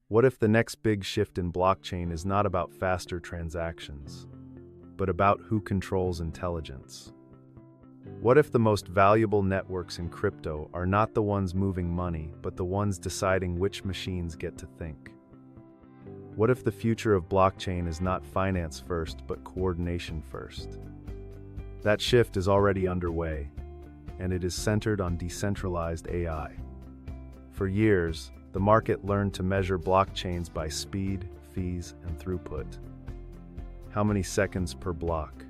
What if the next big shift in blockchain is not about faster transactions, but about who controls intelligence? What if the most valuable networks in crypto are not the ones moving money, but the ones deciding which machines get to think? What if the future of blockchain is not finance first, but coordination first? That shift is already underway, and it is centered on decentralized AI. For years, the market learned to measure blockchains by speed, fees, and throughput. How many seconds per block?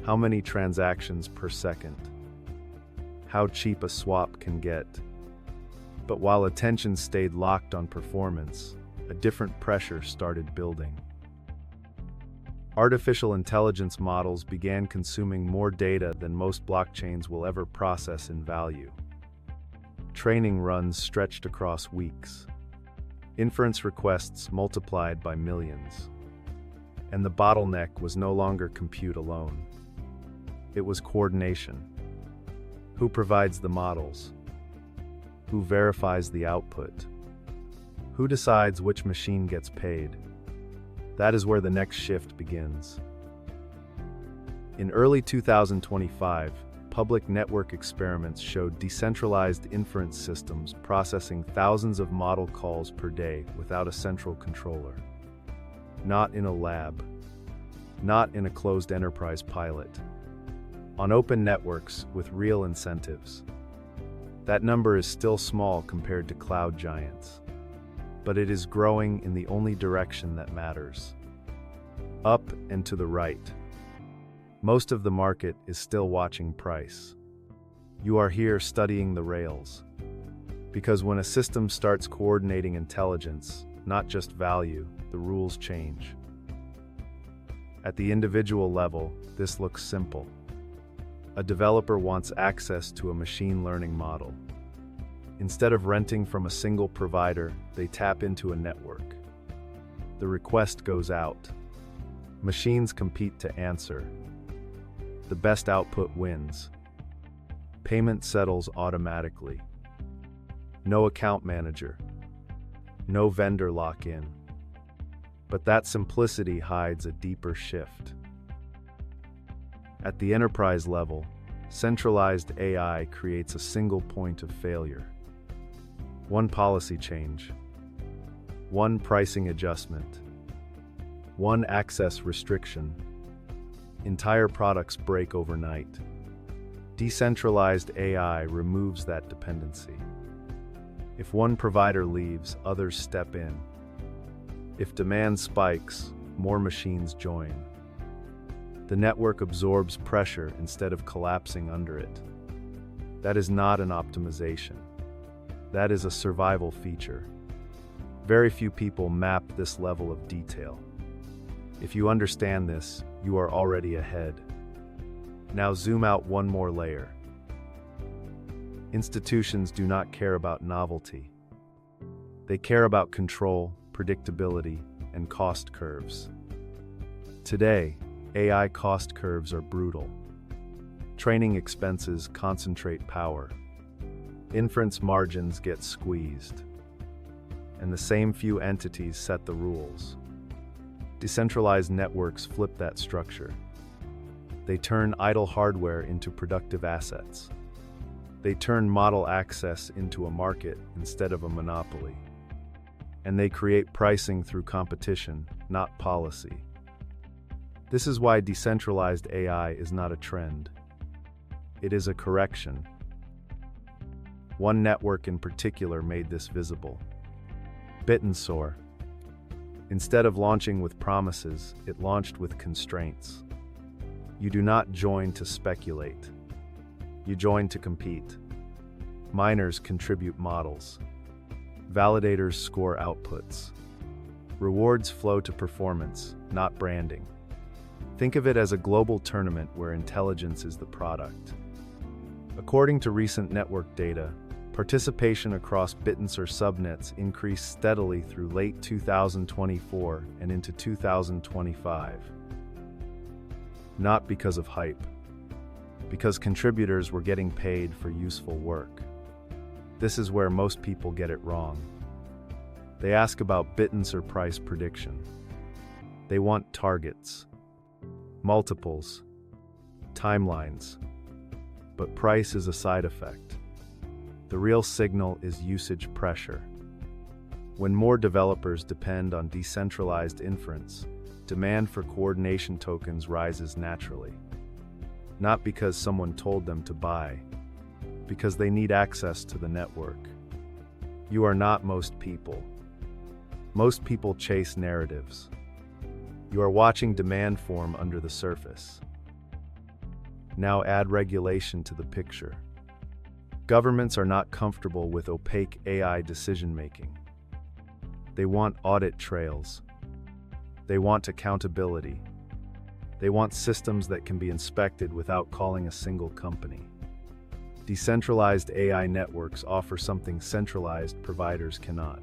How many transactions per second? How cheap a swap can get? But while attention stayed locked on performance, a different pressure started building. Artificial intelligence models began consuming more data than most blockchains will ever process in value. Training runs stretched across weeks. Inference requests multiplied by millions. And the bottleneck was no longer compute alone. It was coordination. Who provides the models? Who verifies the output? Who decides which machine gets paid? That is where the next shift begins. In early 2025, public network experiments showed decentralized inference systems processing thousands of model calls per day without a central controller. Not in a lab. Not in a closed enterprise pilot. On open networks with real incentives. That number is still small compared to cloud giants. But it is growing in the only direction that matters. Up and to the right. Most of the market is still watching price. You are here studying the rails. Because when a system starts coordinating intelligence, not just value, the rules change. At the individual level, this looks simple. A developer wants access to a machine learning model. Instead of renting from a single provider, they tap into a network. The request goes out. Machines compete to answer. The best output wins. Payment settles automatically. No account manager. No vendor lock-in. But that simplicity hides a deeper shift. At the enterprise level, centralized AI creates a single point of failure. One policy change, one pricing adjustment, one access restriction. Entire products break overnight. Decentralized AI removes that dependency. If one provider leaves, others step in. If demand spikes, more machines join. The network absorbs pressure instead of collapsing under it. That is not an optimization. That is a survival feature. Very few people map this level of detail. If you understand this, you are already ahead. Now zoom out one more layer. Institutions do not care about novelty. They care about control, predictability, and cost curves. Today, AI cost curves are brutal. Training expenses concentrate power. Inference margins get squeezed. And the same few entities set the rules. Decentralized networks flip that structure. They turn idle hardware into productive assets. They turn model access into a market instead of a monopoly. And they create pricing through competition, not policy. This is why decentralized AI is not a trend. It is a correction. One network in particular made this visible. Bitensor. Instead of launching with promises, it launched with constraints. You do not join to speculate. You join to compete. Miners contribute models. Validators score outputs. Rewards flow to performance, not branding. Think of it as a global tournament where intelligence is the product. According to recent network data, participation across Bitensor subnets increased steadily through late 2024 and into 2025. Not because of hype, because contributors were getting paid for useful work. This is where most people get it wrong. They ask about bittance or price prediction. They want targets, multiples, timelines. But price is a side effect. The real signal is usage pressure. When more developers depend on decentralized inference, demand for coordination tokens rises naturally. Not because someone told them to buy, because they need access to the network. You are not most people. Most people chase narratives. You are watching demand form under the surface. Now add regulation to the picture. Governments are not comfortable with opaque AI decision-making. They want audit trails. They want accountability. They want systems that can be inspected without calling a single company. Decentralized AI networks offer something centralized providers cannot.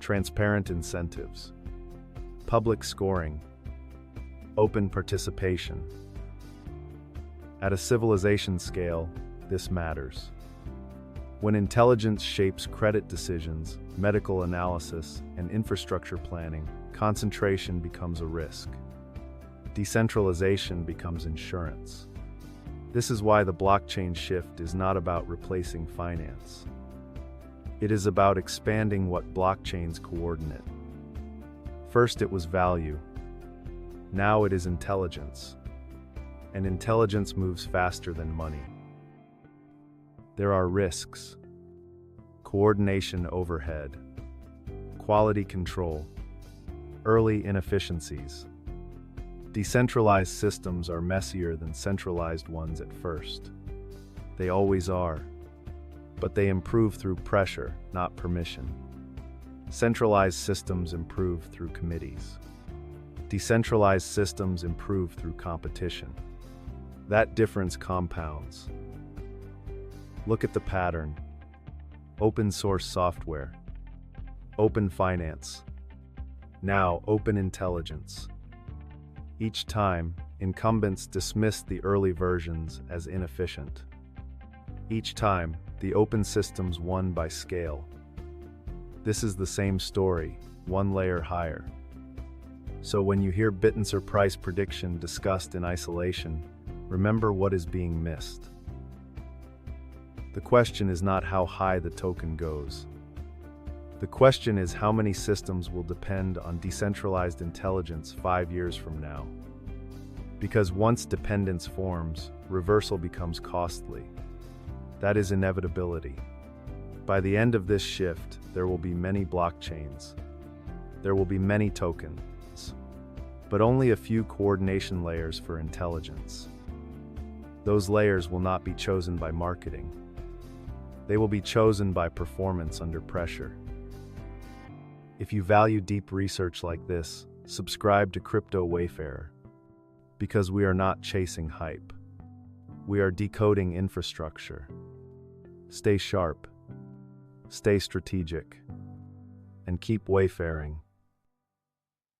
Transparent incentives, public scoring, open participation. At a civilization scale, this matters. When intelligence shapes credit decisions, medical analysis, and infrastructure planning, concentration becomes a risk. Decentralization becomes insurance. This is why the blockchain shift is not about replacing finance. It is about expanding what blockchains coordinate. First it was value. Now it is intelligence. And intelligence moves faster than money. There are risks. Coordination overhead. Quality control. Early inefficiencies. Decentralized systems are messier than centralized ones at first. They always are. But they improve through pressure, not permission. Centralized systems improve through committees. Decentralized systems improve through competition. That difference compounds. Look at the pattern. Open source software. Open finance. Now open intelligence. Each time, incumbents dismissed the early versions as inefficient. Each time, the open systems won by scale. This is the same story, one layer higher. So when you hear bittance or price prediction discussed in isolation, remember what is being missed. The question is not how high the token goes. The question is how many systems will depend on decentralized intelligence 5 years from now. Because once dependence forms, reversal becomes costly. That is inevitability. By the end of this shift, there will be many blockchains. There will be many tokens, but only a few coordination layers for intelligence. Those layers will not be chosen by marketing. They will be chosen by performance under pressure. If you value deep research like this, subscribe to Crypto Wayfarer. Because we are not chasing hype. We are decoding infrastructure. Stay sharp, stay strategic, and keep wayfaring.